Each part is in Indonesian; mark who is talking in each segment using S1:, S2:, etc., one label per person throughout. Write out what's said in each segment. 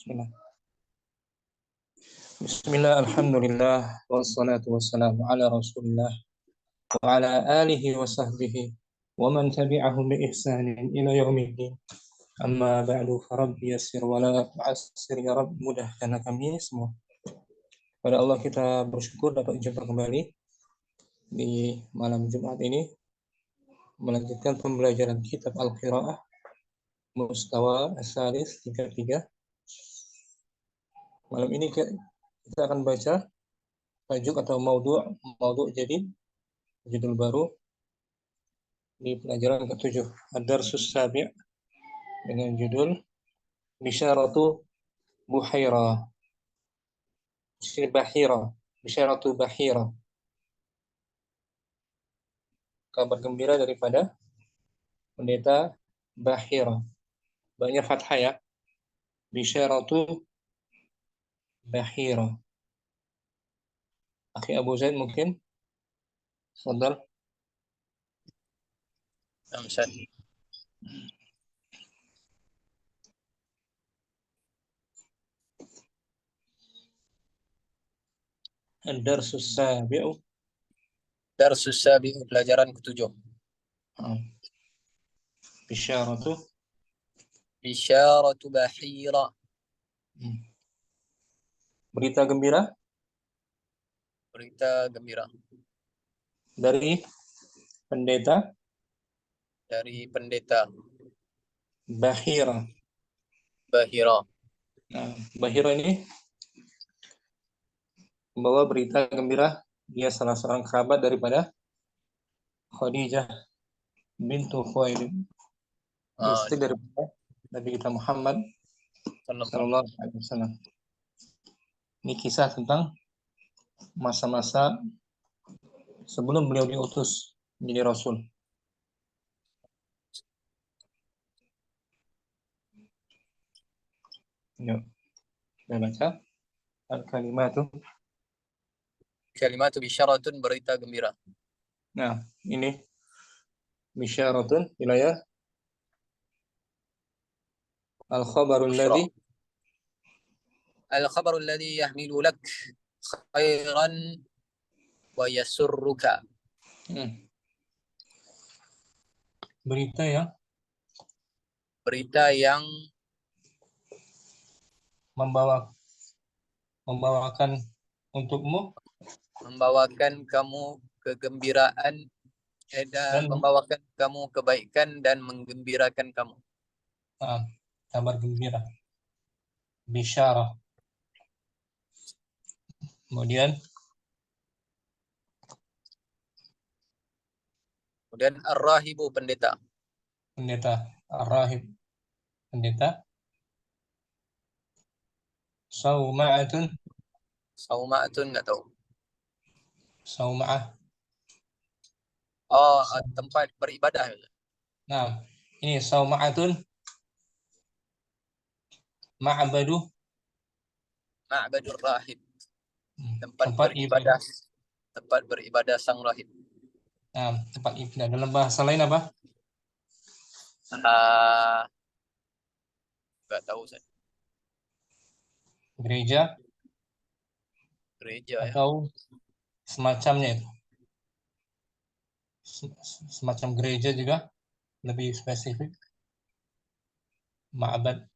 S1: Bismillah. Bismillah, alhamdulillah, wassalatu wassalamu ala rasulillah wa ala alihi wa sahbihi wa man tabi'ahum bi ihsanin ila yaumiddin. Amma ba'du, farabbi yassir wa la tu'assir ya Rabb, mudahkan kami semua. Pada Allah kita bersyukur dapat jumpa kembali di malam Jumat ini melanjutkan pembelajaran kitab Al-Qiraah Mustawa As-Salis tingkat 3. Malam ini kita akan baca tajuk atau maudhu' jadi judul baru di pelajaran ke-7, Ad-Darsus Sabi' dengan judul Bisyaratu Buhaira. Bisyaratu Bahira. Kabar gembira daripada pendeta Bahira. Banyak fathah ya. Bisyaratu Bahira. Akhi Abu Zaid mungkin. Fadal.
S2: Amsad.
S1: Ad-Darsus Sabi'u.
S2: Darsus Sabi, pelajaran ke-7. Bisyaratu Bahira.
S1: Berita gembira
S2: Berita gembira
S1: dari pendeta Bahira. Nah, Bahira ini membawa berita gembira. Dia salah seorang kerabat daripada Khadijah bintu Khuwailid, istri daripada Nabi kita Muhammad sallallahu alaihi wasallam. Ini kisah tentang masa-masa sebelum beliau diutus menjadi rasul. Yuk, kita baca al-kalimatu.
S2: Kalimatu bisyaratun, berita gembira.
S1: Nah, ini bisyaratun wilayah al-khabarul ladzi
S2: yahmilu lak khairan wa yasurruka. Berita yang
S1: membawakan untukmu,
S2: membawakan kamu kegembiraan dan membawakan kamu kebaikan dan menggembirakan kamu.
S1: Kabar gembira. Bisyarah. Kemudian
S2: ar-rahibu, pendeta.
S1: Ar-rahib, pendeta. Sauma'atun
S2: Enggak tahu.
S1: Sauma'ah.
S2: Tempat beribadah.
S1: Nah, ini Sauma'atun ma'badur
S2: rahib. Tempat beribadah sang rahib.
S1: Nah, tempat ibadah. Dalam bahasa lain apa?
S2: Enggak tahu saya.
S1: Gereja atau semacamnya itu. Semacam gereja juga lebih spesifik. Ma'bad.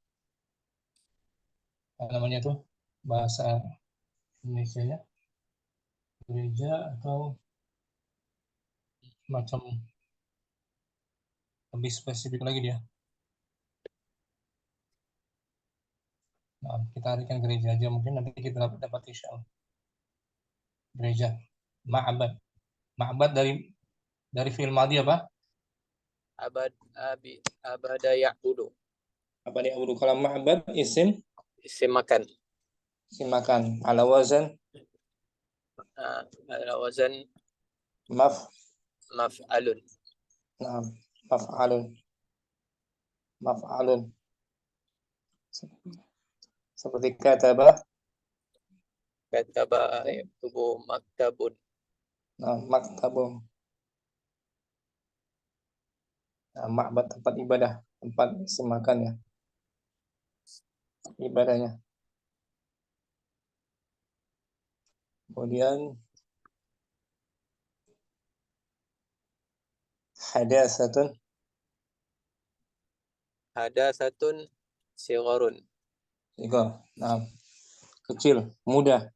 S1: Apa namanya tuh? Bahasa Indonesianya. Gereja atau semacam lebih spesifik lagi dia. Nah, kita artikan gereja aja, mungkin nanti kita dapat insyaallah. Gereja, ma'bad. Ma'bad dari fi'il madhi apa?
S2: Abada ya'budu.
S1: Abada ya'budu. Kalau ma'bad isim
S2: makan.
S1: Isim makan. Ala wazan
S2: maf'alun.
S1: Nah, maf'alun. Seperti kataba
S2: yaktubu maktabun.
S1: Nah, maktabun. Nah, ma'bad tempat ibadah, tempat isim makan ya. ibadahnya. Kemudian hadasatun,
S2: Hadasatun sigharun.
S1: sigar. Nah, kecil, muda.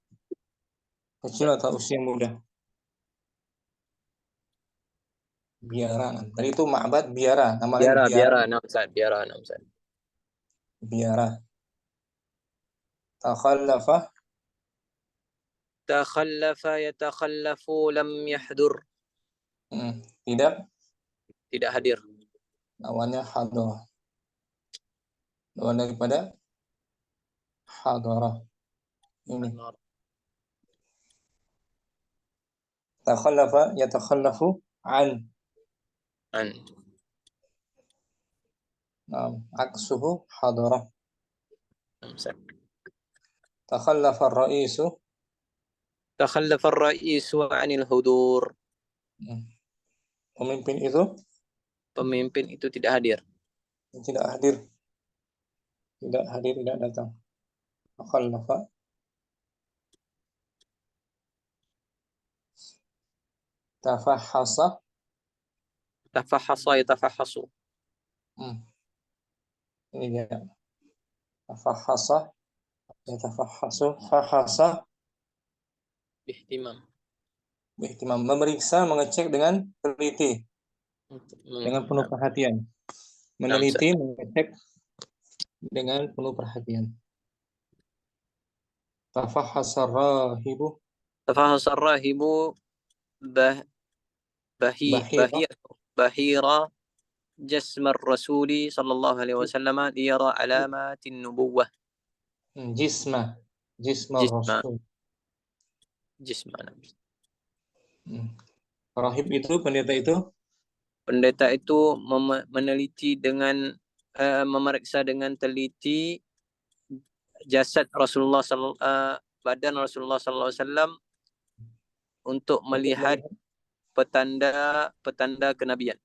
S1: Kecil atau usia muda. Biara. Tadi itu ma'bad biara, nama lain
S2: Biara,
S1: biara.
S2: biara, namsat, biara, namsat.
S1: Biara. Takhallafa,
S2: Takhallafa yatakhallafu lam yahdur.
S1: tidak,
S2: Tidak hadir.
S1: lawannya hadar. Lawan daripada hadara. Ini. Takhallafa yatakhallafu an.
S2: An.
S1: Aksuhu hadara.
S2: Namsat.
S1: Takhallafa ar-ra'isu.
S2: Takhallafa ar-ra'isu 'anil hudur.
S1: Pemimpin itu
S2: Pemimpin itu tidak hadir.
S1: tidak hadir. Tidak hadir, tidak datang. Takhallafa. Tafahhasa.
S2: Tafahhasa yatafahhasu.
S1: Ini dia. Tafahhasa. Yatafahhasu. Fahasa.
S2: Ihtimam.
S1: Ihtimam. Memeriksa, mengecek dengan teliti. Dengan penuh perhatian. Meneliti, mengecek dengan penuh perhatian. Tafahhasa rahibu.
S2: Tafahhasa ar-rahibu
S1: Bahira.
S2: bahira جسم الرسول صلى الله عليه وسلم ليرى علامات النبوة.
S1: Jisma. Jisma rasul.
S2: Jisma.
S1: Rahib itu, pendeta itu?
S2: Pendeta itu meneliti dengan memeriksa dengan teliti jasad Rasulullah badan Rasulullah SAW untuk melihat petanda kenabian.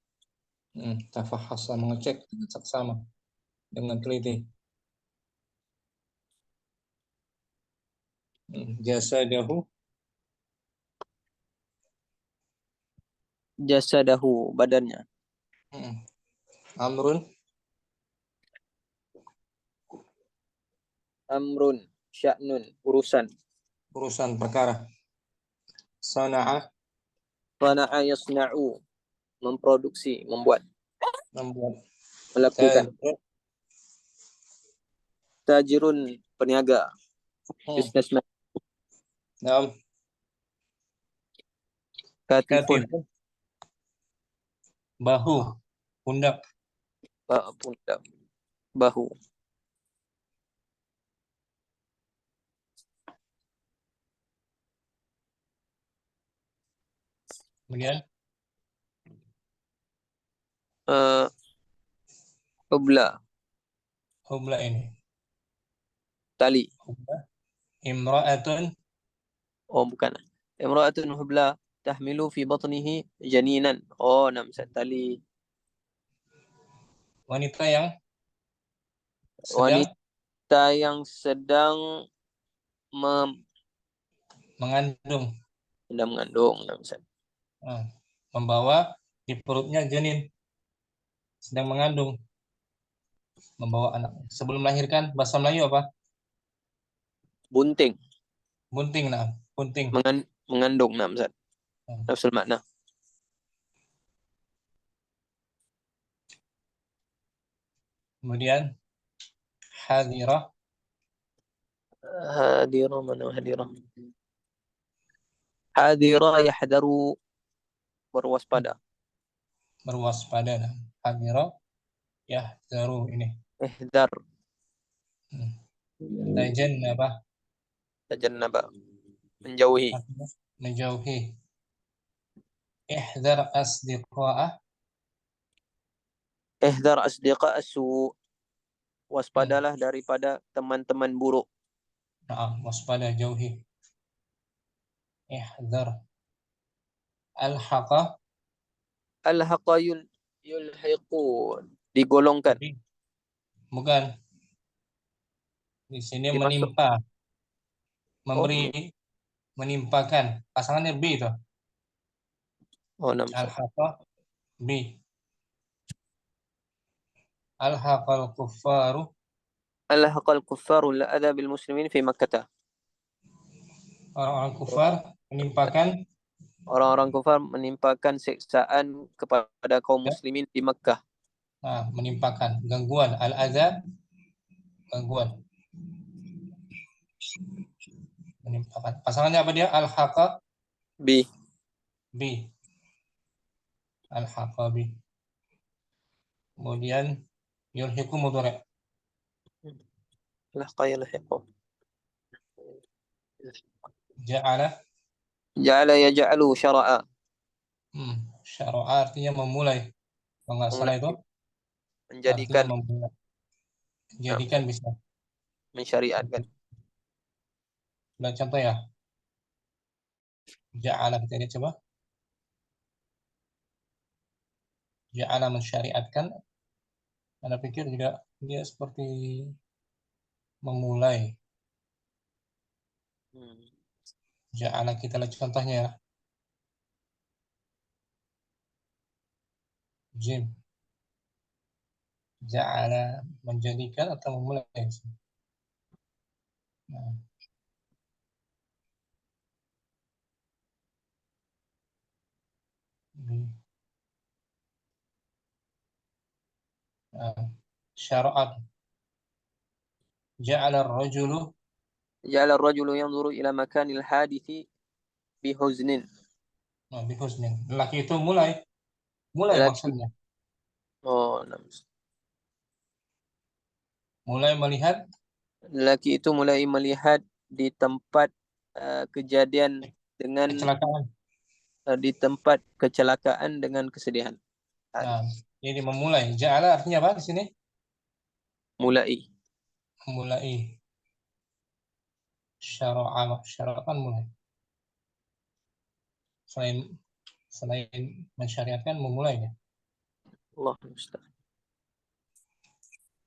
S1: Tafahhasa, mengecek dengan seksama, dengan teliti.
S2: Jasadahu, badannya. Amrun, sya'nun, urusan
S1: perkara. Sana'a
S2: yasna'u, memproduksi, membuat. Melakukan. Tajirun, peniaga. Businessman. Katifun.
S1: Bahu, pundak.
S2: Pundak. Bahu.
S1: Kemudian hubla ini.
S2: Tali.
S1: Imra'atun.
S2: Oh, bukan. Imra'atun hubla tahmilu fi batnihi janinan. Oh, namsat tali.
S1: Wanita yang
S2: sedang
S1: mengandung.
S2: Sedang mengandung, namsat.
S1: Membawa di perutnya janin. Sedang mengandung. Membawa anak. Sebelum melahirkan, bahasa Melayu apa?
S2: Bunting.
S1: Bunting, nah. Bunting.
S2: Mengandung, namsat. Nafsul makna.
S1: Kemudian hadirah.
S2: Hadirah, mana hadirah? Hadirah yahdaru, berwaspada.
S1: Berwaspada. Hadirah yahdaru ini.
S2: Ihdar.
S1: Tajannaba.
S2: Menjauhi.
S1: Menjauhi. Ihdar asdiqa'ah.
S2: Ihdar asdiqa as-su. Waspadalah daripada teman-teman buruk.
S1: Waspada, jauhi. Ihdar. Al-haqa.
S2: Al-haqa yulhiqu, digolongkan.
S1: Bukan. Di sini
S2: Dimasuk.
S1: menimpa,
S2: Oh,
S1: memberi, menimpakan. Pasangannya B itu.
S2: oh, nam Ustaz.
S1: Al-haqa B. Al-haqal kuffaru.
S2: Alhaqal kuffaru al-adha bil muslimin fi Makkah.
S1: Orang-orang kufar menimpakan,
S2: Orang-orang kufar menimpakan siksaan kepada kaum
S1: ya,
S2: muslimin di Makkah.
S1: menimpakan gangguan. Al-adza, gangguan. Menimpakan. Pasangannya apa dia? Al-haqa
S2: B.
S1: B. Al-haqa B. Kemudian yulhiqu mudhari'.
S2: Lahqa yalhiqu.
S1: Ja'ala,
S2: Ja'ala yaj'alu syara'a.
S1: syara'a artinya memulai. Kalau nggak salah itu artinya
S2: Menjadikan,
S1: memulai.
S2: nah,
S1: Jadikan bisa.
S2: mensyariatkan.
S1: Nah, contoh ya. Ja'ala kita lihat coba. Ja'ala mensyariatkan. Anda pikir juga dia seperti memulai. Ja'ala kita lihat contohnya ya. Jim. Ja'ala menjadikan atau memulai. Nah, syara'at. Ja'ala ar-rajulu,
S2: Ja'ala ar-rajulu yanzuru ila makanil hadithi bihuznin.
S1: bihusnin. Lelaki itu mulai. Mulai
S2: Lelaki,
S1: maksudnya.
S2: oh, nah,
S1: Mulai melihat
S2: lelaki itu mulai melihat di tempat kejadian dengan
S1: kecelakaan.
S2: di tempat kecelakaan dengan kesedihan.
S1: Nah, jadi memulai. Ja'ala artinya apa di sini?
S2: Mulai.
S1: Mulai. Syara'a, syara'a kan mulai. Selain mensyariatkan, memulai ya.
S2: Allah musta'an.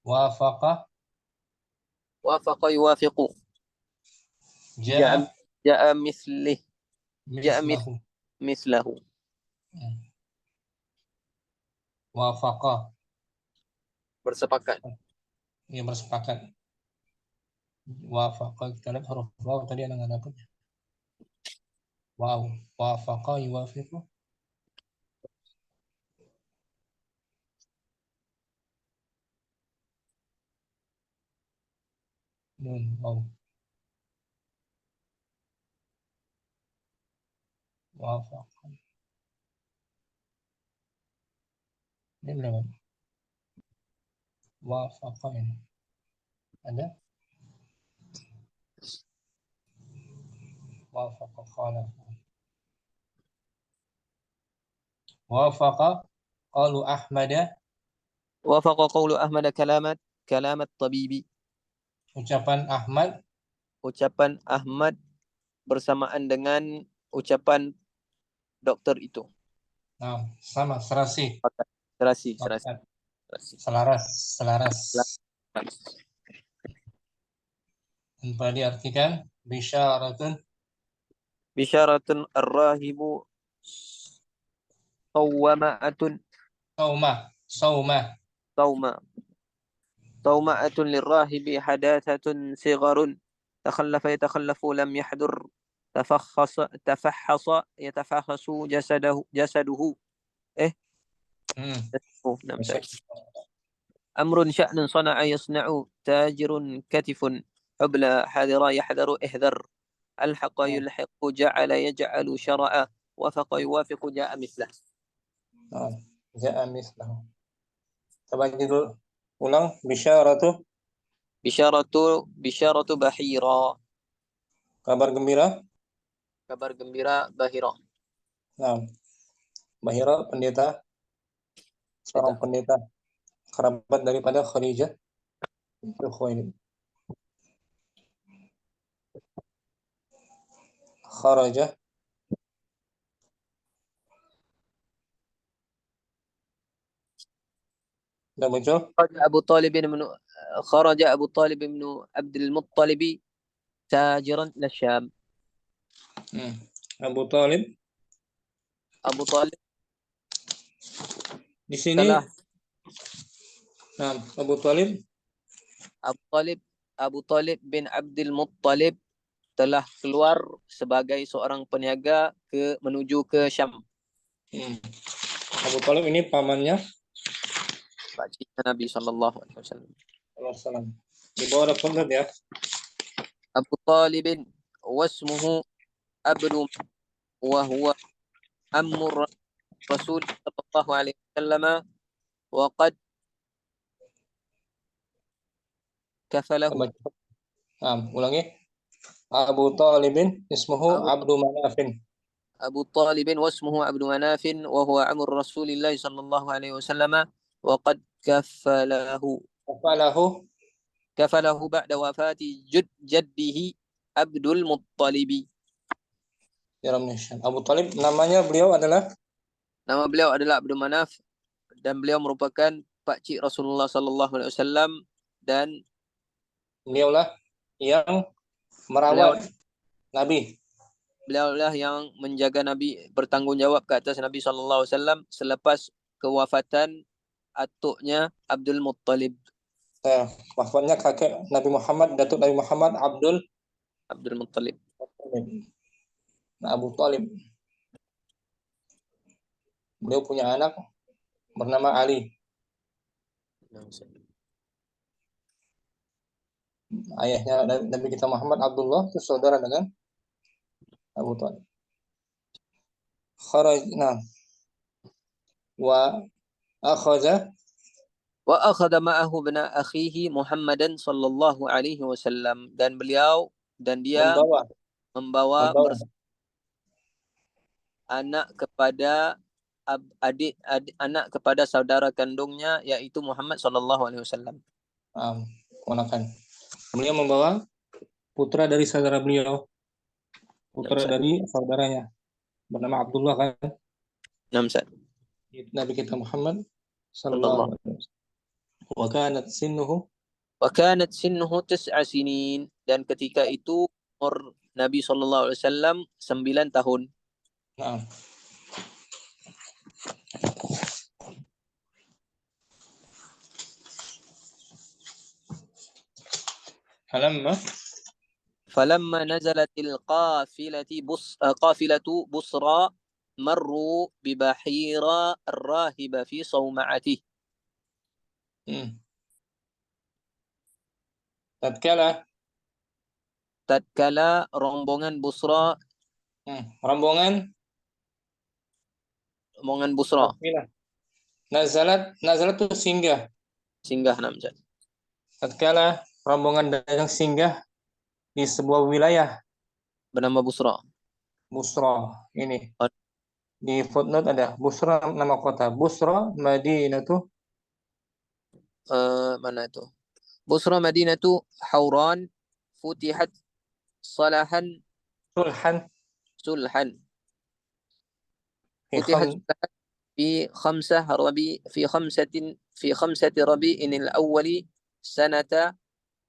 S1: Wafaqa,
S2: Wafaqa yuwafiqu. Ja'a
S1: ja'a
S2: ja'a mislih. Ja'a
S1: mislahu.
S2: mislahu.
S1: Wafaqa,
S2: Bersepakat.
S1: ya bersepakat. Wafaqa, kita lihat huruf waw tadi ada nggak dapet? Wow, wafaqa yuwafiqu. Nun, wow. Wafaqa. Ini berapa? Wafaqa ini. Ada? Wafaqa khalafa. Wafaqa qalu Ahmada,
S2: Wafaqa qawlu Ahmad kalamat tabibi.
S1: ucapan Ahmad,
S2: Ucapan Ahmad bersamaan dengan ucapan dokter itu.
S1: nah, sama, serasi.
S2: Serasi, serasi,
S1: Maksud,
S2: serasi.
S1: selaras, selaras. Tanpa diartikan bisyaratun,
S2: Bisyaratun ar-rahibu sawwama'atun
S1: sauma, sauma.
S2: sawma. Sawma'atun lirrahibi hadathatun sigharun. Takhallafa lam yahdur. Tafahhasa yatafahhasu jasaduhu. Eh, oh, nam saya. Amrun sya'nun sana'a yasna'u. Tajirun katifun. Hubla hadira yahdaru ihdar. Alhaqa yulhiqu ja'ala yaj'alu syara'a. Wafaqa yuwafiqu ja'a mislah.
S1: Ja'a mislahu. Coba dulu ulang bisyaratu,
S2: Bisyaratu bahira.
S1: kabar gembira.
S2: Kabar gembira bahira.
S1: Nah, Bahira pendeta, seorang pendeta kerabat daripada Khadijah bintu Khuwailid. Kharaja, sudah muncul?
S2: Abu Talib bin خرج أبو طالب بن عبد المطلب تاجرا إلى الشام.
S1: Abu Talib
S2: Abu Talib
S1: di sini.
S2: telah
S1: Nah, Abu Talib
S2: Abu Talib bin Abdul Muttalib telah keluar sebagai seorang peniaga menuju ke Syam.
S1: Abu Talib ini pamannya
S2: Pakciknya Nabi sallallahu alaihi wasallam.
S1: Di bawah ada pondok ya.
S2: Abu Talib wasmuhu Abdu wa huwa ammu Rasul sallallahu alaihi wasallam wa qad kafalahu.
S1: Ulangi. Abu Talibin ismuhu Abdu Manafin.
S2: Abu Talibin wasmuhu Abdu Manafin wa huwa amru Rasulillah sallallahu alaihi wasallam wa qad kafalahu ba'da wafati jaddihi Abdul Muttalibi.
S1: Abu Talib nama beliau adalah
S2: Abdul Manaf dan beliau merupakan pakcik Rasulullah sallallahu alaihi wasallam dan
S1: beliaulah yang merawat Nabi.
S2: Beliaulah yang menjaga Nabi, bertanggungjawab ke atas Nabi sallallahu alaihi wasallam selepas kewafatan atuknya Abdul Muttalib.
S1: Wafatnya kakek Nabi Muhammad, datuk Nabi Muhammad Abdul
S2: Muttalib.
S1: Nah, Abu Talib. Beliau punya anak bernama Ali. Ayahnya Nabi kita Muhammad Abdullah itu saudara dengan Abu Talib. Kharajna wa akhadha
S2: ma'ahu bna akhihi Muhammadan sallallahu alaihi wasallam, dan dia membawa anak kepada anak kepada saudara kandungnya, yaitu Muhammad sallallahu alaihi wasallam.
S1: Beliau membawa putra dari saudara beliau, dari saudaranya bernama Abdullah kan. Nabi kita Muhammad sallallahu alaihi wasallam. Wa
S2: kanat sinnuhu 9 sinin, dan ketika itu umur Nabi sallallahu alaihi wasallam 9 tahun. فلما نزلت قافلة بصرى مروا ببحير الراهب في صومعته. tatkala rombongan Busra rombongan Busra
S1: Nazalat itu singgah
S2: namanya.
S1: Tatkala rombongan dagang singgah di sebuah wilayah
S2: bernama Busra.
S1: Ini di footnote ada Busra nama kota. Busra Madinatu
S2: mana itu? Busra Madinatu Hauran futihat sulhan futihat في 5 ربيع الأول سنة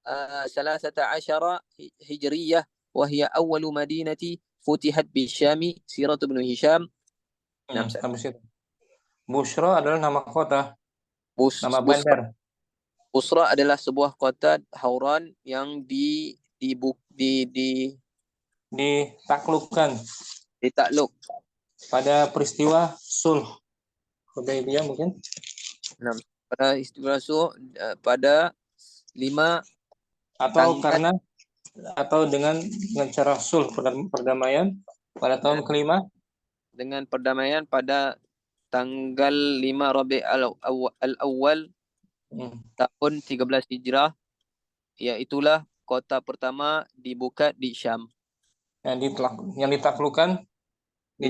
S2: 13 هجرية وهي أول مدينة فتحت بالشام. سيرة ابن هشام.
S1: Busra adalah nama kota, nama bandar.
S2: Busra adalah sebuah kota Hauran yang ditakluk
S1: pada peristiwa sulh Hudaybiyah mungkin.
S2: Pada istilah pada 5
S1: atau dengan cara sulh perdamaian pada tahun kelima,
S2: dengan perdamaian pada tanggal 5 Rabi' al-Awwal tahun 13 Hijrah, yaitulah kota pertama dibuka di Syam.
S1: Yang ditaklukkan di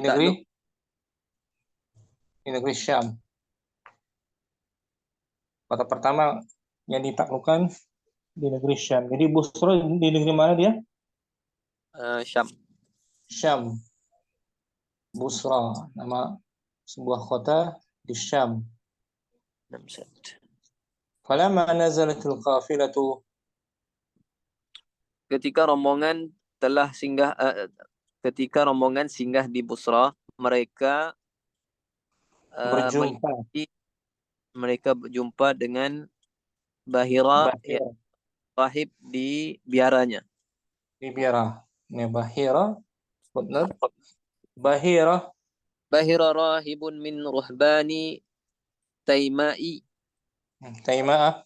S1: negeri Syam. Kota pertama yang ditaklukkan di negeri Syam. Jadi Busra di negeri mana dia? Syam. Busra, nama sebuah kota di Syam. Falamma nazalatil qafilatu,
S2: ketika rombongan telah singgah ketika rombongan singgah di Busra, mereka
S1: berjumpa
S2: berjumpa dengan Bahira ya,
S1: Bahira
S2: rahib di biaranya.
S1: di biara. Ini Bahira, benar. Bahira
S2: Bahira rahibun min ruhbani Taimai
S1: Taimaah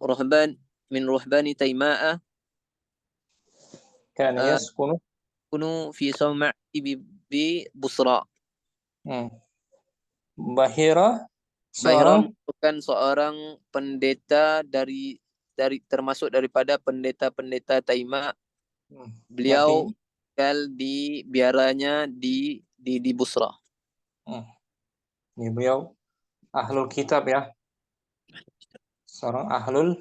S2: ruhban min ruhbani Taima'a
S1: kana yaskunu
S2: kunu fi sawma'i bi Busra.
S1: Bahira
S2: Bahira
S1: seorang
S2: merupakan seorang pendeta dari termasuk daripada pendeta-pendeta Taima. Beliau
S1: berarti
S2: tinggal di biaranya di Busra.
S1: ini beliau ahlul kitab ya, seorang ahlul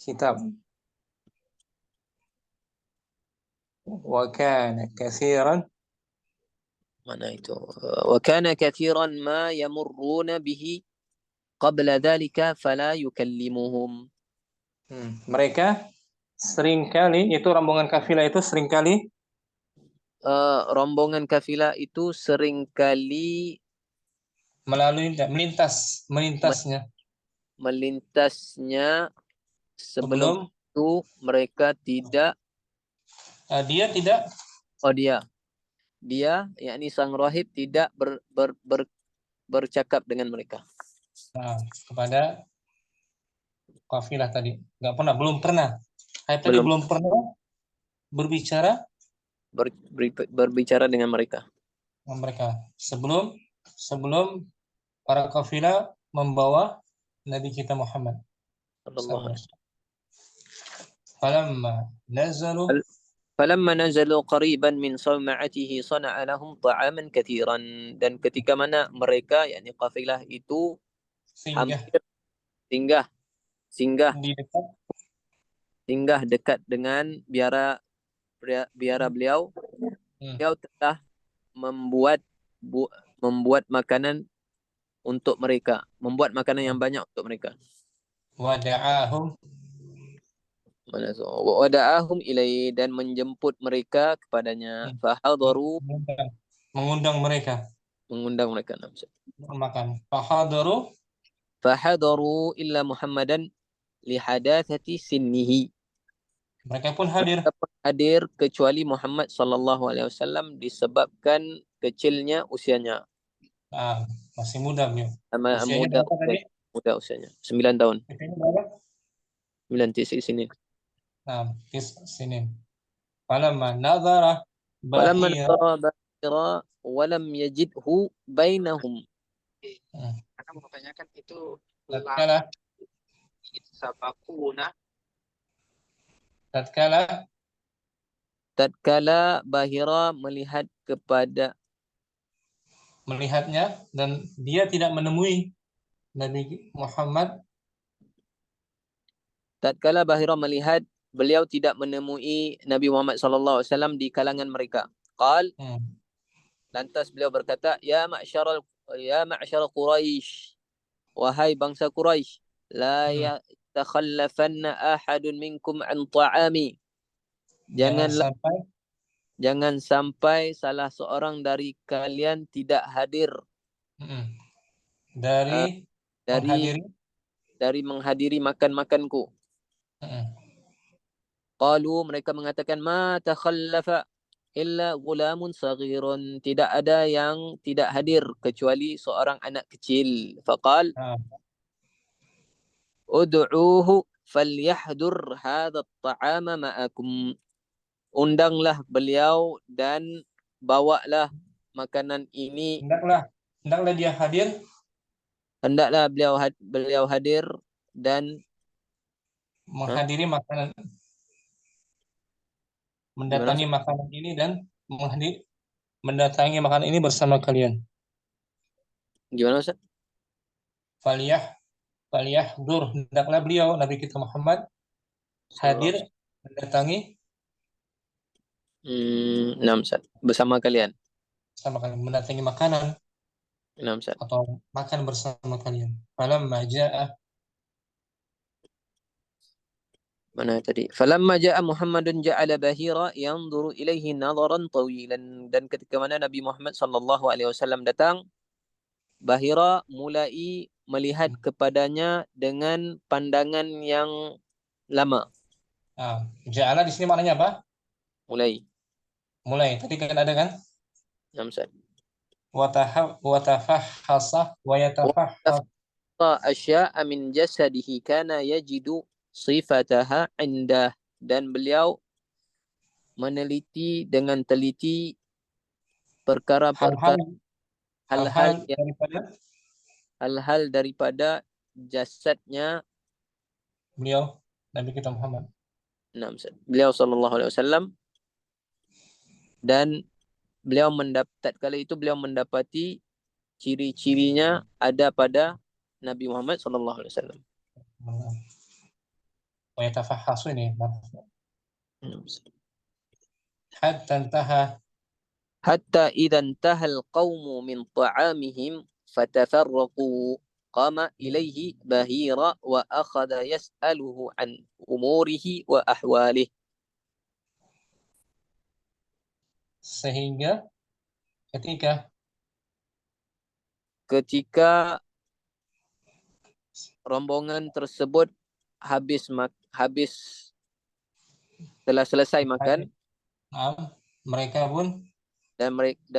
S1: kitab. Wa kana katsiran,
S2: Mana itu? Wa kana kathiran ma yamurruna bihi qabla dhalika fala yukallimuhum.
S1: mereka seringkali, itu rombongan kafilah itu seringkali
S2: Rombongan kafilah itu seringkali
S1: melalui melintasnya
S2: melintasnya. Sebelum
S1: sebelum
S2: itu mereka tidak
S1: dia tidak
S2: dia yakni sang rahib tidak bercakap dengan mereka.
S1: Kepada kafilah tadi belum pernah tadi belum pernah berbicara
S2: berbicara dengan mereka
S1: sebelum para kafilah membawa Nabi kita Muhammad sallallahu alaihi wasallam.
S2: Falamma nazalu qariban min sawma'atihi sana'a lahum ta'aman katsiran. Dan ketika mana mereka yakni kafilah itu hampir singgah dekat dengan biara beliau, beliau telah membuat makanan untuk mereka, membuat makanan yang banyak untuk mereka. Wada'ahum ilai, dan menjemput mereka kepadanya. Fahadaru,
S1: mengundang mereka makan.
S2: Fahadaru illa Muhammadan lihadathati sinnihi.
S1: Mereka pun hadir
S2: kecuali Muhammad sallallahu alaihi wasallam disebabkan kecilnya usianya.
S1: Masih muda beliau.
S2: Muda usianya. 9 tahun. 9 sini.
S1: Sinin. Falamma nadhara Bahira
S2: walam yajidhu bainahum.
S1: Karena mau tanyakan itu tatkala
S2: Bahira
S1: melihatnya dan dia tidak menemui Nabi Muhammad.
S2: Tatkala Bahira melihat beliau tidak menemui Nabi Muhammad sallallahu alaihi wasallam di kalangan mereka. Lantas beliau berkata, ya ma'syar Quraisy, wahai bangsa Quraisy, la yatakhallafanna ahadun minkum an ta'ami. Jangan sampai salah seorang dari kalian tidak hadir dari menghadiri makan-makanku. Qalu, mereka mengatakan, ma takhallafa illa gulamun saghirun. Tidak ada yang tidak hadir kecuali seorang anak kecil. Faqal, ud'uuhu falyahdur hadha at-ta'ama ma'akum. Undanglah beliau dan bawalah makanan ini.
S1: Hendaklah dia hadir.
S2: Hendaklah beliau hadir dan
S1: menghadiri makanan, mendatangi makanan ini dan mendatangi makanan ini bersama kalian.
S2: Gimana Ustaz?
S1: Faliyahdur, hendaklah beliau Nabi kita Muhammad hadir mendatangi
S2: bersama kalian.
S1: Mendatangi makanan.
S2: Nah, Ustaz.
S1: atau makan bersama kalian. Falamma ja'a,
S2: Mana tadi? Falamma ja'a Muhammadun ja'ala Bahira yanzuru ilaihi nadharan tawilan. Dan ketika mana Nabi Muhammad sallallahu alaihi wasallam datang, Bahira mulai melihat kepadanya dengan pandangan yang lama.
S1: ja'ala di sini maknanya apa?
S2: Mulai.
S1: Mulai. Tadi kan ada kan?
S2: Nah, Ustaz.
S1: Watafahhasa wa yatafahhas.
S2: Asya'a min jasadihi kana yajidu sifataha indah. Dan beliau meneliti dengan teliti
S1: Hal-hal
S2: perkara-perkara
S1: hal-hal
S2: hal-hal yang
S1: daripada
S2: hal-hal daripada jasadnya.
S1: beliau Nabi kita Muhammad.
S2: Nah, beliau sallallahu alaihi wasallam, dan beliau tatkala itu beliau mendapati ciri-cirinya ada pada Nabi Muhammad sallallahu alaihi wasallam.
S1: Wa yatafahhasu ini.
S2: Nah,
S1: Hatta intaha,
S2: hatta idza intahal qaumu min ta'amihim fatafarraqu qama ilaihi bahira wa akhadha yas'aluhu an umurihi wa ahwalihi.
S1: sehingga ketika
S2: rombongan tersebut habis telah selesai makan,
S1: mereka pun
S2: dan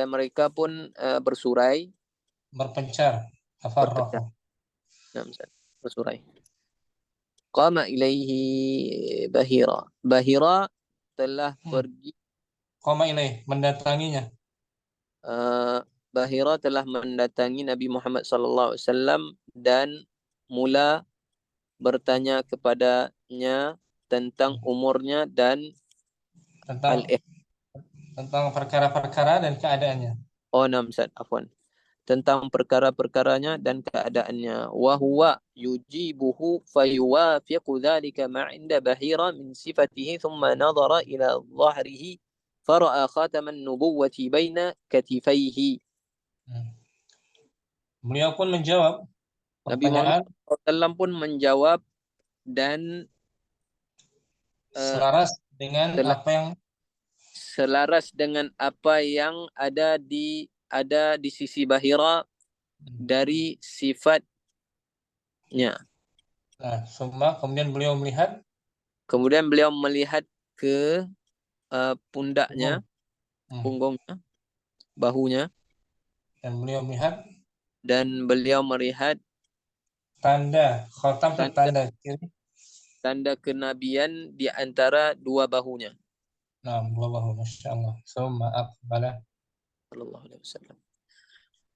S2: mereka pun bersurai,
S1: berpencar,
S2: berpencar.
S1: tafarraqu.
S2: Nah, bersurai. Qama ilaihi Bahira. Bahira telah pergi.
S1: Qama ilaih, mendatanginya.
S2: Bahira telah mendatangi Nabi Muhammad sallallahu alaihi wasallam dan mula bertanya kepadanya tentang umurnya dan
S1: Tentang perkara-perkara dan keadaannya.
S2: afwan. Tentang perkara-perkaranya dan keadaannya. Wa huwa yujibuhu fayuwafiqu dhalika ma 'inda Bahira min sifatihi thumma nadhara ila dhahrihi fara'a khataman nubuwwati baina katifaihi.
S1: Beliau pun menjawab
S2: Nabi Muhammad
S1: pertanyaan
S2: SAW pun menjawab dan
S1: selaras dengan apa yang
S2: selaras dengan apa yang ada di sisi Bahira dari sifatnya.
S1: Nah, kemudian beliau melihat
S2: ke pundaknya, punggungnya, bahunya, dan beliau melihat
S1: tanda khatam atau
S2: tanda kenabian di antara dua bahunya.
S1: Nah, dua bahu, masya Allah. Summa aqbala.
S2: Sallallahu alaihi wasallam.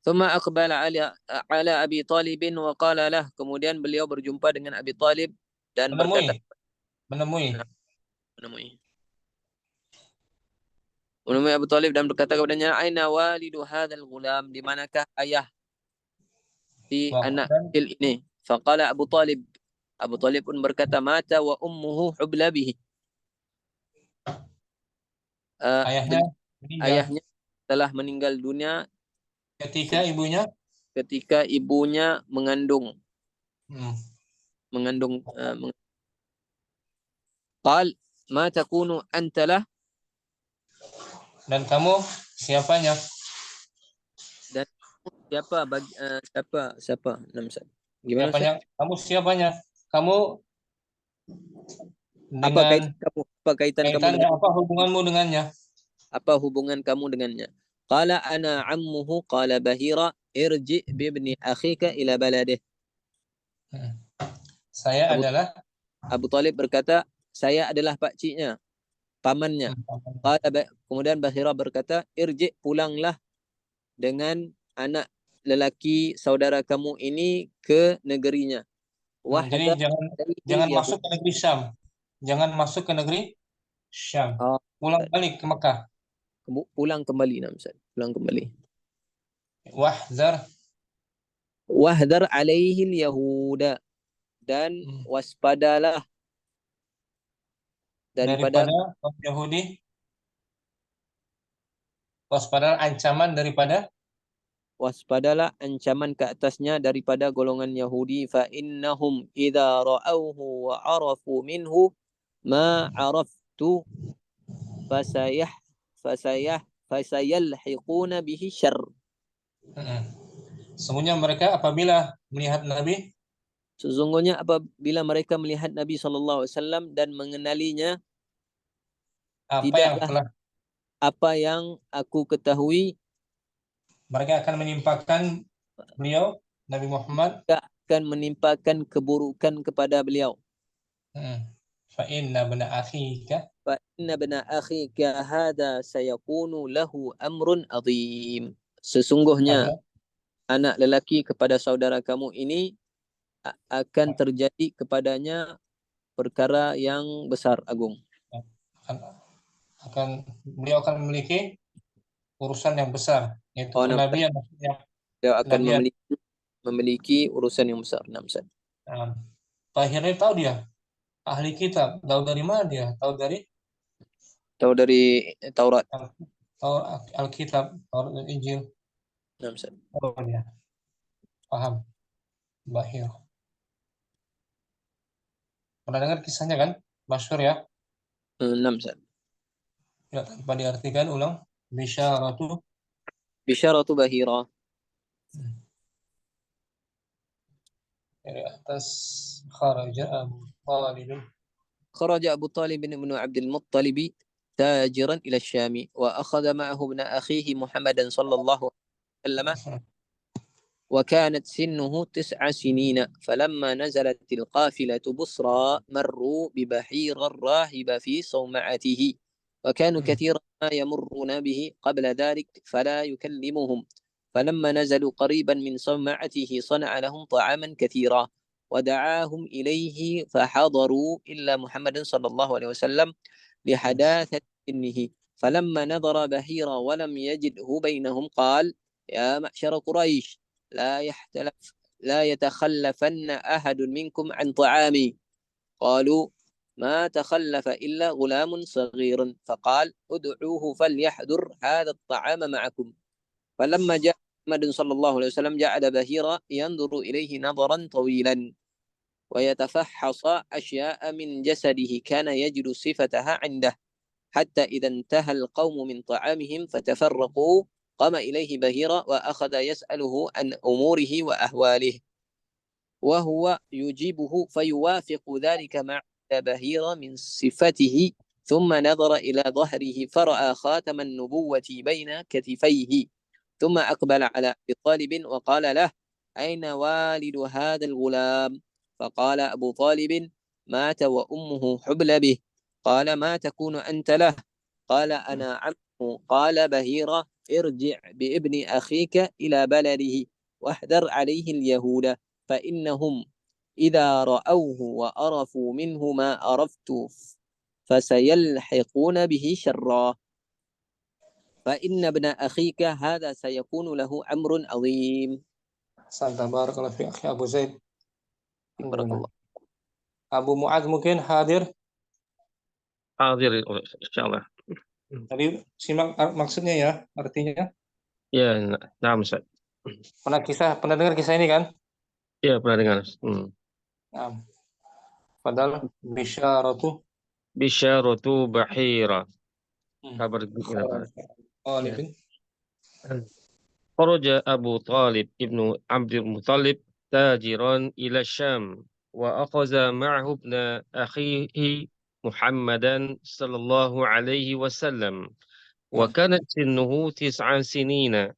S2: Thumma aqbala ala Abi Talib wa qala lah. Kemudian beliau berjumpa dengan Abi Talib dan berkata, menemui Abu Talib dan berkata kepadanya, aina walidu hadzal ghulam, di manakah ayah si anak kecil ini? Faqala Abu Talib pun berkata, mata wa ummuhu hubla bihi. Ayahnya telah meninggal dunia
S1: ketika
S2: ibunya mengandung. Qal ma takunu anta lah,
S1: dan kamu siapanya?
S2: Dan siapa gimana
S1: siapanya? Kamu siapanya? Kamu
S2: apa
S1: dengan
S2: kaitan kamu
S1: kaitannya
S2: dengan
S1: apa, hubunganmu dengannya?
S2: Apa hubungan kamu dengannya? Qala ana ammuhu qala Bahira irji bi ibni akhika ila baladih.
S1: Saya adalah
S2: Abu Talib berkata, saya adalah pakciknya, pamannya. Kemudian Bahira berkata, irji, pulanglah dengan anak lelaki saudara kamu ini ke negerinya.
S1: Jadi jangan masuk ke negeri Syam. Jangan masuk ke negeri Syam. Pulang balik ke Mekah.
S2: Pulang kembali, pulang kembali. Wahdar alaihi al-yahuda, dan waspadalah daripada
S1: kaum Yahudi. Waspada ancaman daripada
S2: waspadalah ancaman ke atasnya daripada golongan Yahudi, fa innahum idza ra'awhu wa arafu minhu ma araftu fasayah fasayalhiquna bihi syarr.
S1: Sesungguhnya mereka apabila melihat Nabi,
S2: sesungguhnya apabila mereka melihat Nabi SAW dan mengenalinya, tidaklah apa yang aku ketahui,
S1: mereka akan menimpakan beliau Nabi Muhammad,
S2: akan menimpakan keburukan kepada beliau.
S1: Fa inna bna
S2: akhika hadha sayakunu lahu amrun azim. Sesungguhnya anak lelaki kepada saudara kamu ini akan terjadi kepadanya perkara yang besar agung.
S1: Beliau akan memiliki urusan yang besar, yaitu kenabian.
S2: Beliau akan memiliki urusan yang besar.
S1: Akhirnya tahu dia ahli kitab. Tahu dari mana dia? Tahu dari
S2: Taurat.
S1: Tahu Alkitab, Taurat dan Injil. Oh ya. Paham. Bahir. Pernah dengar kisahnya kan? Masyhur ya? Ya, tanpa diartikan ulang.
S2: Bisyaratu Bahira.
S1: Dari atas kharaja Abu
S2: Talib bin Abdul Muttalib تاجرا إلى الشام وأخذ معه ابن أخيه محمدا صلى الله عليه وسلم وكانت سنه 9 سنين فلما نزلت القافلة بصرى مروا ببحير الراهب في صومعته وكانوا كثيرا ما يمرون به قبل ذلك فلا يكلمهم فلما نزلوا قريبا من صومعته صنع لهم طعاما كثيرا ودعاهم إليه فحضروا إلا محمد صلى الله عليه وسلم لحداثة سنه فلما نظر بحيرا ولم يجده بينهم قال يا معشر قريش لا يتخلفن أحد منكم عن طعامي قالوا ما تخلف إلا غلام صغير فقال ادعوه فليحضر هذا الطعام معكم فلما جاء محمد صلى الله عليه وسلم جعل بحيرا ينظر إليه نظرا طويلا ويتفحص أشياء من جسده كان يجد صفتها عنده حتى إذا انتهى القوم من طعامهم فتفرقوا قام إليه بهيرة وأخذ يسأله عن أموره وأهواله وهو يجيبه فيوافق ذلك مع بهيرة من صفته ثم نظر إلى ظهره فرأى خاتم النبوة بين كتفيه ثم أقبل على أبي طالب وقال له أين والد هذا الغلام فقال أبو طالب مات وأمه حبل به قال ما تكون أنت له قال أنا عمه قال بهيرة ارجع بابن أخيك إلى بلده واحذر عليه اليهود فإنهم إذا رأوه وأرفوا منه ما أرفت فسيلحقون به شرا فإن ابن أخيك هذا سيكون له أمر عظيم.
S1: بارك الله في أخي أبو زيد.
S2: بارك الله.
S1: Abu Mu'adz mungkin hadir?
S3: Hadir, insyaallah.
S1: Tadi simak maksudnya ya, artinya?
S3: Ya, nah, Ustaz.
S1: Pernah dengar kisah ini kan?
S3: Ya, pernah dengar.
S1: Nah, padahal
S3: Bisyaratu Bahira. Kabar خرج أبو طالب ابن عبد المطلب تاجرا إلى الشام وأخذ معه ابن أخيه محمدا صلى الله عليه وسلم وكانت سنه 9 سنين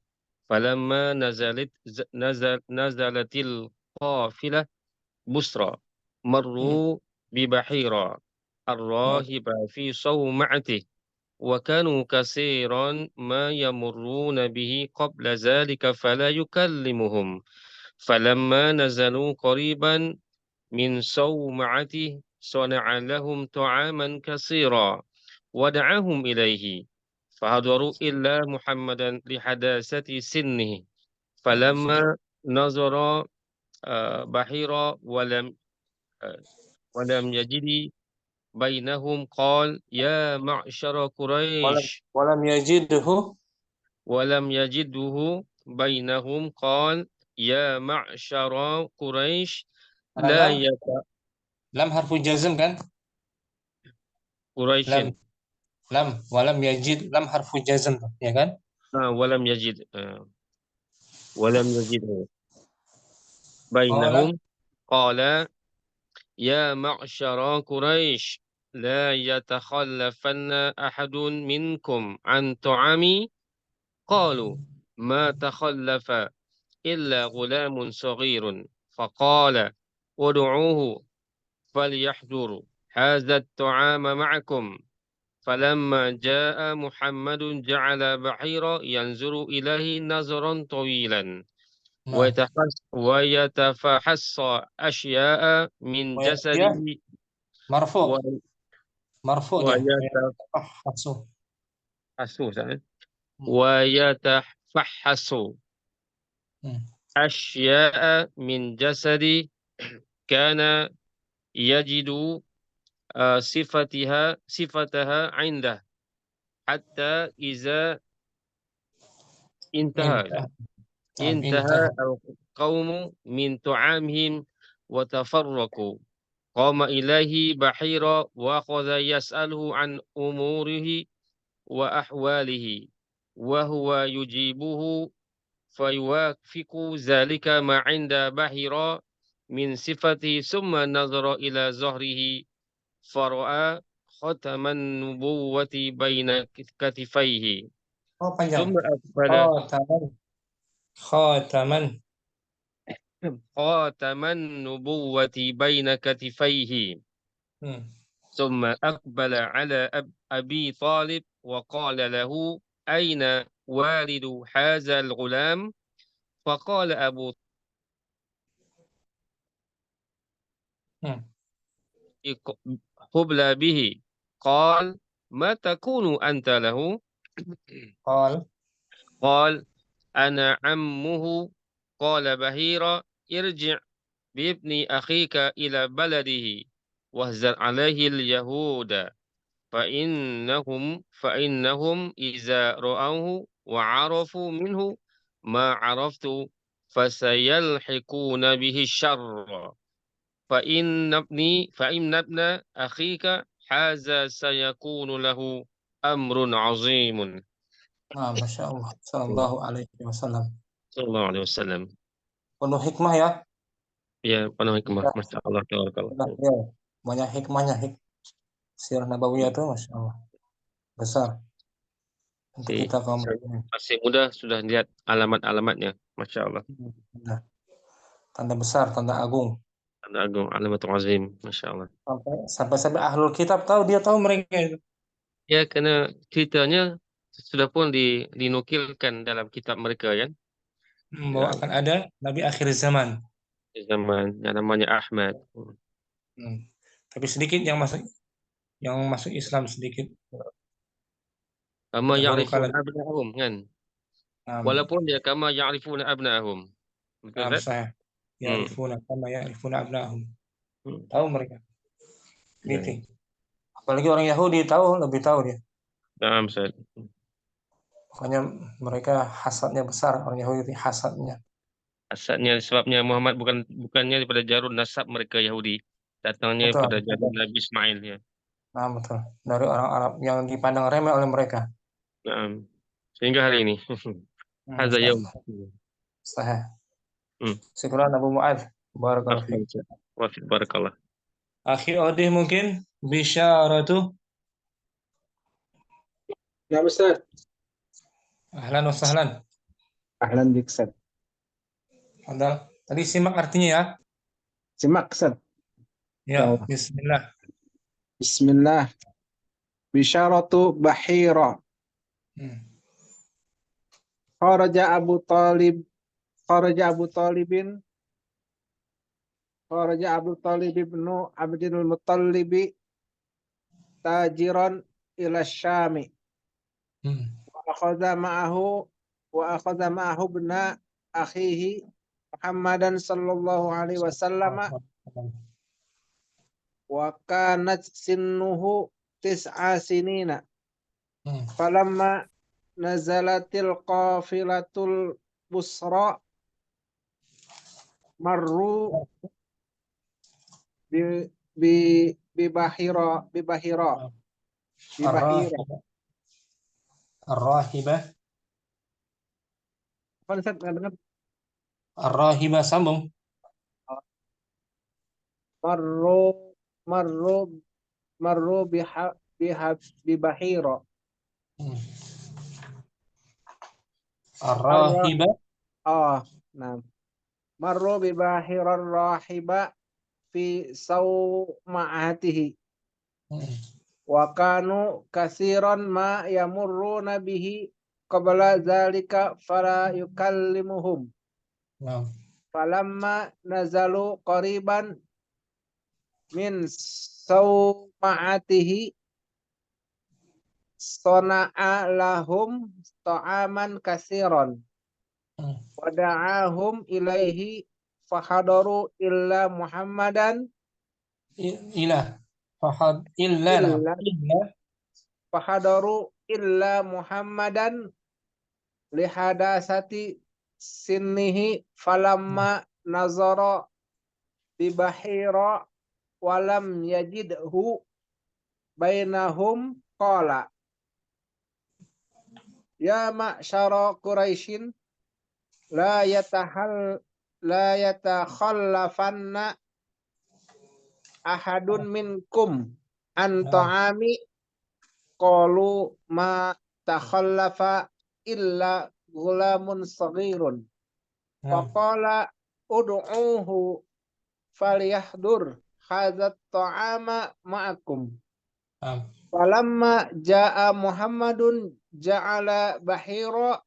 S3: فلما نزلت القافلة بصرى مروا ببحيرة الراهب في صومعته وكانوا كثيرا ما يمرون به قبل ذلك فلا يكلمهم فلما نزلوا قريبا من صومعته صنع لهم طعاما كثيرا ودعاهم إليه فحضروا إلا محمدا لحداثة سنه فلما نظر بحيرا ولم يجد بينهم قال يا معشر قريش
S1: ولم يجده
S3: بينهم قال يا معشر قريش لا
S1: Lam, lam harfu jazm kan?
S3: قريش
S1: Lam, walam yajid, lam harfu jazm, ya kan?
S3: ولم يجد ولم يجده
S1: Qala,
S3: بينهم قال يا معشر قريش لا يتخلفن أحد منكم عن طعامي قالوا ما تخلف إلا غلام صغير فقال ادعوه فليحضر هذا الطعام معكم فلما جاء محمد جعل بحيرا ينظر إليه نظرا طويلا
S1: nah,
S3: ويتفحص أشياء من
S1: ya,
S3: جسده
S1: marfu,
S3: و-
S1: marfu dia. Hasu.
S3: ويتفحص
S1: Hmm.
S3: ويتفحص
S1: Hmm.
S3: أشياء من جسدي كان يجد صفتها عنده حتى إذا انتهى
S1: Intah,
S3: انتهى
S1: intah.
S3: القوم من طعامهم وتفرقوا قام إليه بحيرا وأخذ يسأله عن أموره وأحواله وهو يجيبه فيوافق ذلك ما عند بحيرا من صفته ثم نظر إلى ظهره فرأى ختم النبوة بين كتفيه
S1: Oh, panjang.
S3: ثم أقبل
S1: Khataman, khataman.
S3: خاتم النبوة بين كتفيه
S1: Hmm.
S3: ثم أقبل على أبي طالب وقال له أين والد هذا الغلام فقال أبو
S1: Hmm.
S3: طالب قبل به قال ما تكون أنت له
S1: Qal,
S3: قال أنا عمه قال بهيرة ارجع بابن أخيك إلى بلده واهزر عليه اليهود فإنهم إذا رأوه وعرفوا منه ما عرفت فسيلحقون به الشر فإن ابن أخيك هذا سيكون له أمر عظيم
S1: nah, Masya Allah. Sallallahu alaihi wasallam.
S3: صلى الله عليه وسلم.
S1: Penuh hikmah ya.
S3: Ya, penuh hikmah.
S1: Ya,
S3: Masya Allah. Tabarakallah.
S1: ya. Banyak hikmahnya. Sirah Nabawiyah itu, Masya Allah. Besar untuk
S3: Masih,
S1: kita kaum muslimin.
S3: masih muda sudah lihat alamat-alamatnya. Masya Allah.
S1: Nah, tanda besar, tanda agung.
S3: Tanda agung, alamatul azim. Masya Allah.
S1: Sampai ahlul kitab tahu, dia tahu mereka itu.
S3: Ya, karena ceritanya sudah pun dinukilkan dalam kitab mereka kan.
S1: Bahwa
S3: Ya,
S1: akan ada Nabi akhir zaman.
S3: di zaman yang namanya Ahmad.
S1: Hmm. Tapi sedikit yang masuk Islam sedikit.
S3: Kama
S1: Baru
S3: ya'rifuna
S1: kala.
S3: abna'ahum kan.
S1: Um,
S3: Walaupun dia kama ya'rifuna abna'ahum. Betul tak?
S1: saya
S3: Hmm.
S1: ya'rifuna kama ya'rifuna abna'ahum.
S3: Hmm.
S1: Tahu mereka.
S3: Ya.
S1: Gitu. Apalagi orang Yahudi tahu, lebih tahu dia.
S3: Nah, Ustaz.
S1: Makanya mereka hasadnya besar, orang Yahudi hasadnya.
S3: Asalnya sebabnya Muhammad bukannya daripada jarun nasab mereka Yahudi. Datangnya
S1: Betul.
S3: pada jarun Nabi Ismail ya.
S1: Nah, betul. Dari orang Arab yang dipandang remeh oleh mereka.
S3: Nah, sehingga hari ini hadza
S1: Masya
S3: yaum.
S1: Allah. Sahih.
S3: Hmm.
S1: Syukuran Abu Mu'adz. Barakallahu
S3: Afwan,
S1: fiik.
S3: Ustaz. Wa fiik barakallah.
S1: Akhi Odih mungkin bisyaratu.
S4: Ya Ustaz,
S1: Ahlan wa sahlan.
S4: ahlan bik Ustaz.
S1: Fadal. Tadi simak artinya ya.
S4: Simak Ustaz.
S1: Ya,
S4: Allah.
S1: bismillah.
S4: Bismillah. Bisyaratu Bahira.
S1: Hmm.
S4: Kharaja Abu Talib. Kharaja Abu Talibin. Kharaja Abu Talib ibnu Abdul Muttalibi tajiran ila Syami.
S1: Hmm.
S4: Wa akhadha ma'ahu bna akhihi Muhammadan sallallahu alaihi wasallam wa kanat sinnuhu tis'a sinina.
S1: Hmm.
S4: Falamma nazalatil qafilatul Busra marru bi bi Bahira
S1: Ar-rahibah.
S4: Apa Ustaz nggak dengar?
S1: Ar-rahibah sambung.
S4: Marru marru marru bi Bahira.
S1: Ar-rahibah.
S4: Nah. Marru bi Bahira rahiba fi sawma'atihi. Wa kanu kasiran ma yamurruna bihi qabla zalika fala yukallimuhum. Falamma nazalu qariban min sawma'atihi sana'a lahum ta'aman kasiran wa da'ahum ilaihi fahadaru illa Muhammadan fahadaru illa Muhammadan lihadasati sinnihi falamma nazara bi Bahira walam yajidhu bainahum qala ya ma'syara Quraisyin la yatakhallafanna ahadun minkum an ta'ami qalu ma takhallafa illa ghulamun saghirun faqala ud'uhu falyahdur hadzat ta'ama ma'akum falamma jaa Muhammadun ja'ala Bahira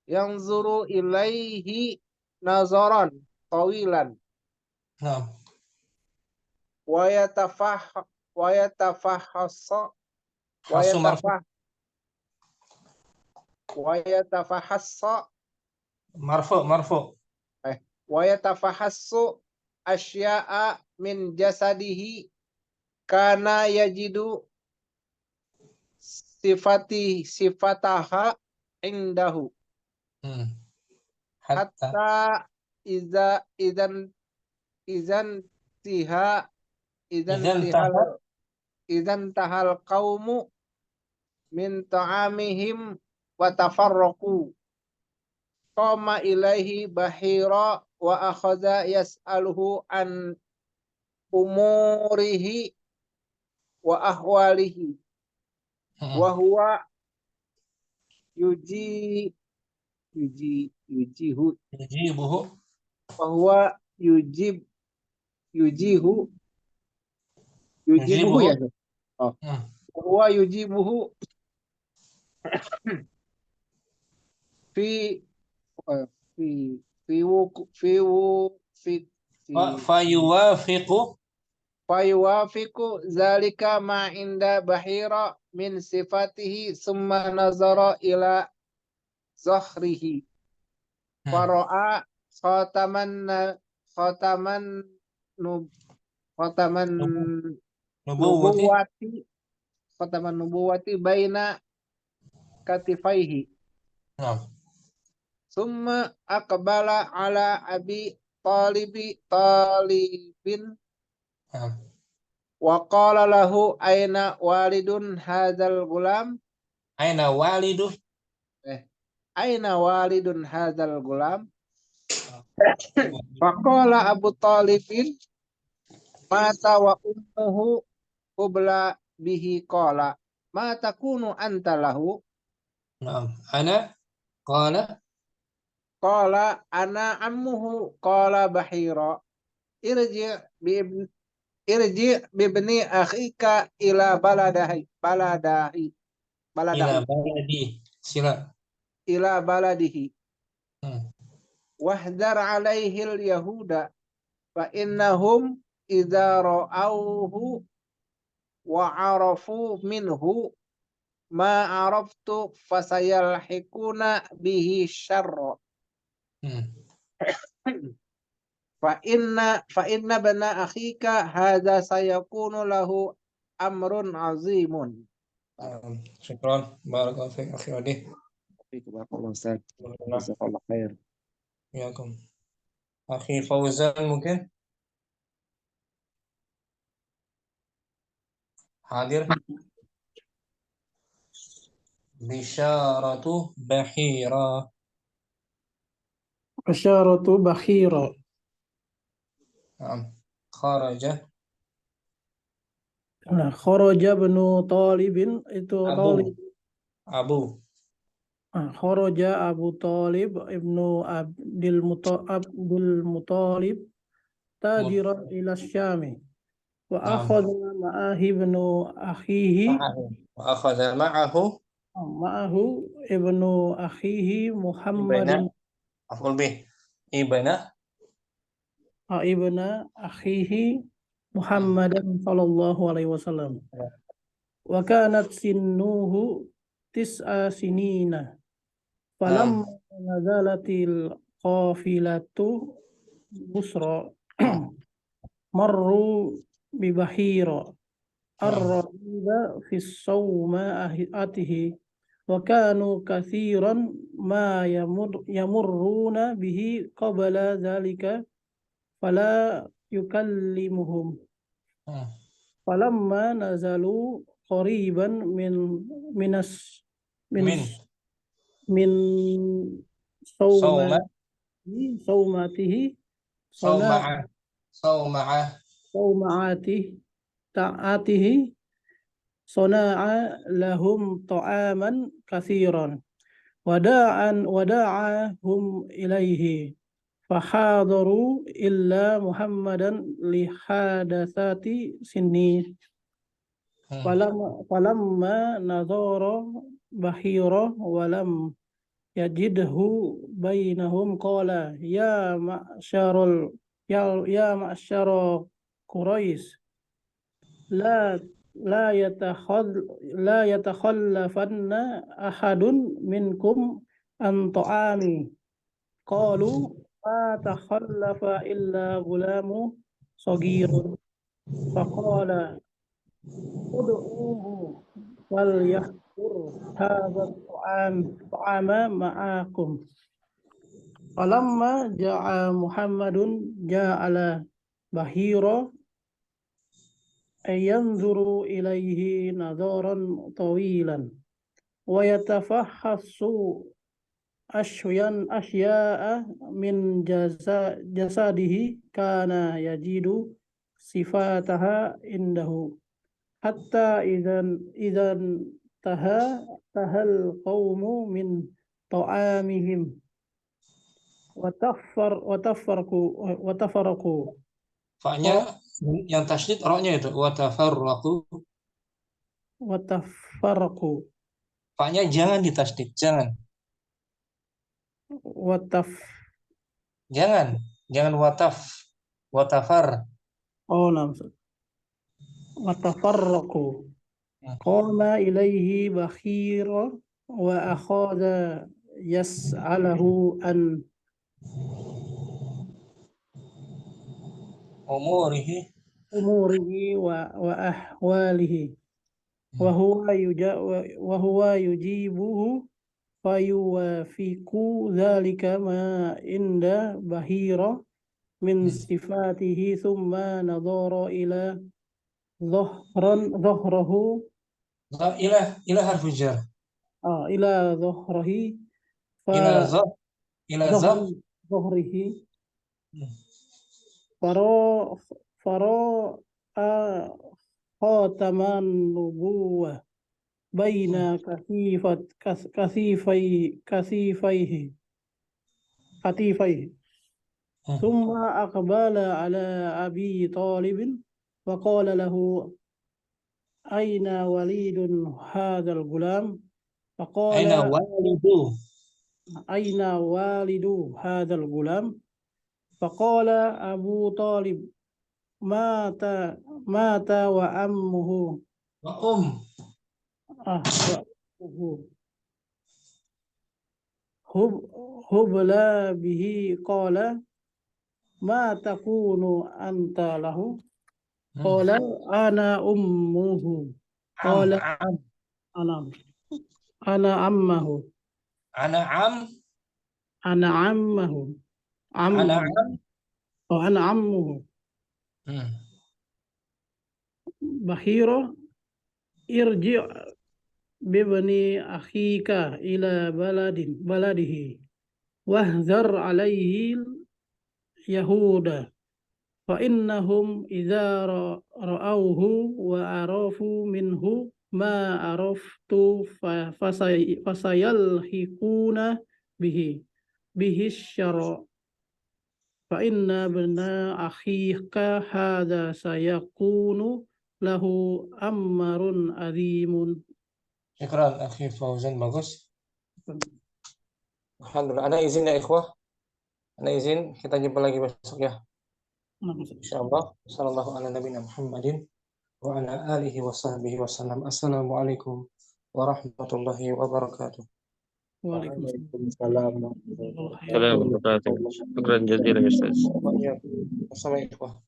S4: yanzuru ilaihi nazaran tawilan wa yatafahassa wa yatafahassu asya'a min jasadihi kana yajidu sifataha indahu hatta idzan tahal qaumu min ta'amihim wa tafarraqu qama ilaihi Bahira wa akhadha yas'aluhu an umurihi wa ahwalihi wa huwa yujibuhu wa huwa yujibuhu ya. Wa huwa yujibuhu fi fayuwafiqu zalika ma inda Bahira min sifatihi summa nazara ila zahrihi fara'a khataman nubuwati baina katifaihi summa aqbala ala abi talibin wa qala lahu aina walidun hadzal gulam
S1: Aina walidun
S4: hadzal gulam faqala Abu Talibin mata wa ummuhu qubla bihi qala ma takunu anta lahu
S1: ana qala ana ammuhu qala Bahira irji bibni akhika ila baladihi wahdar alaihi al-yahuda fa innahum idza ra'awhu wa arafu minhu ma araftu fasayalhikuna bihi syarra fa inna bana akhika hadza sayakunu lahu amrun azimun. Syukran, barakallahu fiik akhi Adi.
S4: Barakallahu Ustaz. Jazakallahu khair.
S1: Iyakum. Akhi Fauzan mungkin hadir. Bisyaratu bahira.
S5: Asyaratu bakhira.
S1: Naam. Kharaja
S5: Nah, kharaja benu Talibin itu Talib.
S1: Abu.
S5: Kharaja Abu Talib ibnu Abdul Muttalib tajiran ila Syami wa
S1: Naam.
S5: akhadha ma'ahi ibnu akhihi
S1: Wa akhadha
S5: ma'ahu ibnu akhihi Muhammadin
S1: aful bih. Ibna
S5: ibna akhihi Muhammadan sallallahu alaihi wasallam. Wa kanat sinnuhu tis'a sinina. Falam nazalatil qafilatu busra marru bibahira ar-rajula fi sawma'atihi wa kanu kathiran ma yamurruna bihi qabla dhalika fala yukallimuhum falamma nazalu qariban min sawmatihi ta'atihi sana'a lahum ta'aman kathiran wada'ahum ilaihi fahadaru illa Muhammadan lihadatsati sinni falamma nadhara bahira walam yajidhu bainahum qala ya ma'syara Quraisy la yatakhallafanna ahadun minkum an ta'ami qalu ma takhallafa illa gulamu saghirun faqala ud'uhu wal yahkur hadha ta'ama ma'akum falamma ja'a Muhammadun ja'ala bahira ayanzuru ilaihi nadaran tawilan wa yatafahhasu asya'a min jasadihi kana yajidu sifataha indahu hatta idan tahal qawmu min ta'amihim wa tafarraqu
S1: Fa-nya yang tasydid ra-nya itu wa tafarraqu. Fa-nya jangan ditasydid, jangan. Jangan watafar.
S5: Oh, nah. Watafarraqu. Qama ilaihi bakhira wa akhadha yas'alahu an umurihi wa ahwalihi wa huwa yujibuhu fayuwafiqu dhalika ma inda bahira min sifatihi thumma nadhara ila dhahrahu
S1: ila harfu jar.
S5: Ila dhahrihi
S1: ila
S5: dhahrihi khataman nubuwah baina katifaihi thumma aqbala ala Abi Talib wa qala lahu aina walidun hadzal gulam faqala aina walidu hadzal gulam faqala Abu Talib mata wa ammuhu hubla bihi qala ma takunu anta lahu qala ana ummuhu qala ana ammahu
S1: Ana
S5: Ana ammuhu. Bahira irji' bibni akhika ila baladihi wahdhar alaihi yahuda fa innahum idza ra'awhu wa arafu minhu ma araftu fasayalhiquna bihi syara fa inna bna akhika hadha sayakunu lahu amrun azimun.
S1: Syukran akhi Fauzan, bagus. Alhamdulillah. Ana izin ya ikhwah. Ana izin, kita jumpa lagi besok ya. Insyaallah. Sallallahu ala nabiyina Muhammadin wa ala alihi wa sahbihi wasallam. Assalamualaikum warahmatullahi wabarakatuh.
S5: Waalaikumsalam.
S3: Assalamualaikum warahmatullahi wabarakatuh. Syukran jazilan Ustaz.
S1: Assalamualaikum.